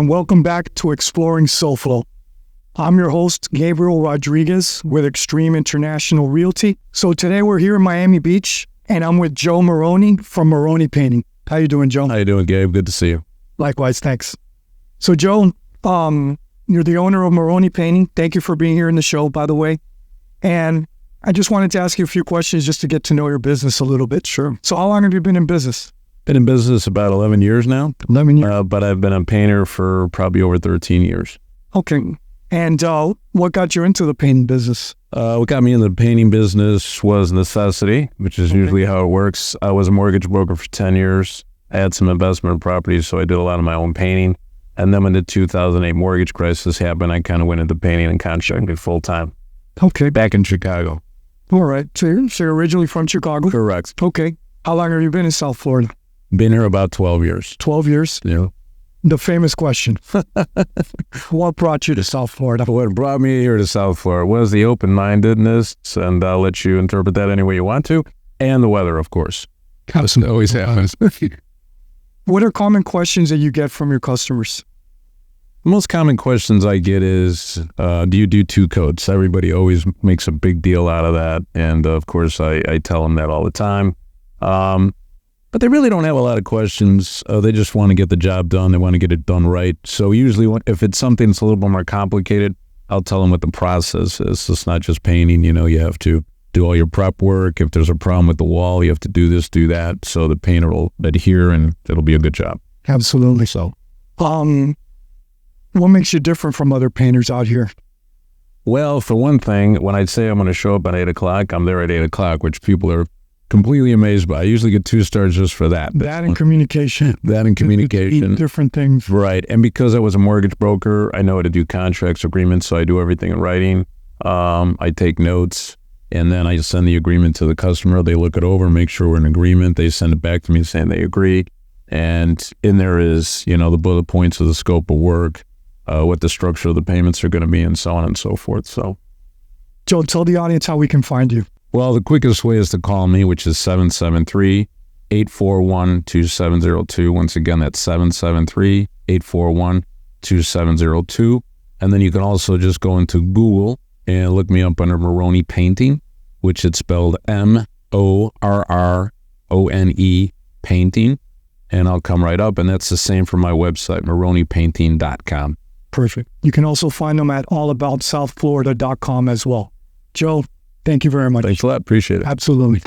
and welcome back to Exploring SoFlo. I'm your host, Gabriel Rodriguez with Extreme International Realty. So today we're here in Miami Beach, and I'm with Joe Morrone from Morrone Painting. How you doing, Joe? How you doing, Gabe? Good to see you. Likewise, thanks. So Joe, you're the owner of Morrone Painting. Thank you for being here in the show, by the way. And I just wanted to ask you a few questions just to get to know your business a little bit. Sure. So how long have you been in business? Been in business about 11 years now. 11 years. But I've been a painter for probably over 13 years. Okay. And what got you into the painting business? What got me into the painting business was necessity, which is usually how it works. I was a mortgage broker for 10 years. I had some investment properties, so I did a lot of my own painting. And then when the 2008 mortgage crisis happened, I kind of went into painting and contracting full time. Okay. Back in Chicago. All right. So you're originally from Chicago? Correct. Okay. How long have you been in South Florida? Been here about 12 years. 12 years? Yeah. The famous question. What brought you to South Florida? What brought me here to South Florida was the open-mindedness, and I'll let you interpret that any way you want to, and the weather, of course. It always happens. What are common questions that you get from your customers? The most common questions I get is, do you do 2 coats? Everybody always makes a big deal out of that, and of course I tell them that all the time. But they really don't have a lot of questions. They just want to get the job done. They want to get it done right. So usually if it's something that's a little bit more complicated, I'll tell them what the process is. It's not just painting. You have to do all your prep work. If there's a problem with the wall, you have to do this, do that. So the painter will adhere and it'll be a good job. Absolutely. So, what makes you different from other painters out here? Well, for one thing, when I say I'm going to show up at 8 o'clock, I'm there at 8 o'clock, which people are completely amazed by. I usually get 2 stars just for that. That and communication. That and communication. Different things. Right. And because I was a mortgage broker, I know how to do contracts, agreements, so I do everything in writing. I take notes, and then I send the agreement to the customer. They look it over, make sure we're in agreement. They send it back to me saying they agree. And in there is, the bullet points of the scope of work, what the structure of the payments are going to be, and so on and so forth. So, Joe, tell the audience how we can find you. Well, the quickest way is to call me, which is 773-841-2702. Once again, that's 773-841-2702. And then you can also just go into Google and look me up under Morrone Painting, which is spelled M-O-R-R-O-N-E Painting. And I'll come right up. And that's the same for my website, morronepainting.com. Perfect. You can also find them at allaboutsouthflorida.com as well. Joe, thank you very much. Thanks a lot. Appreciate it. Absolutely.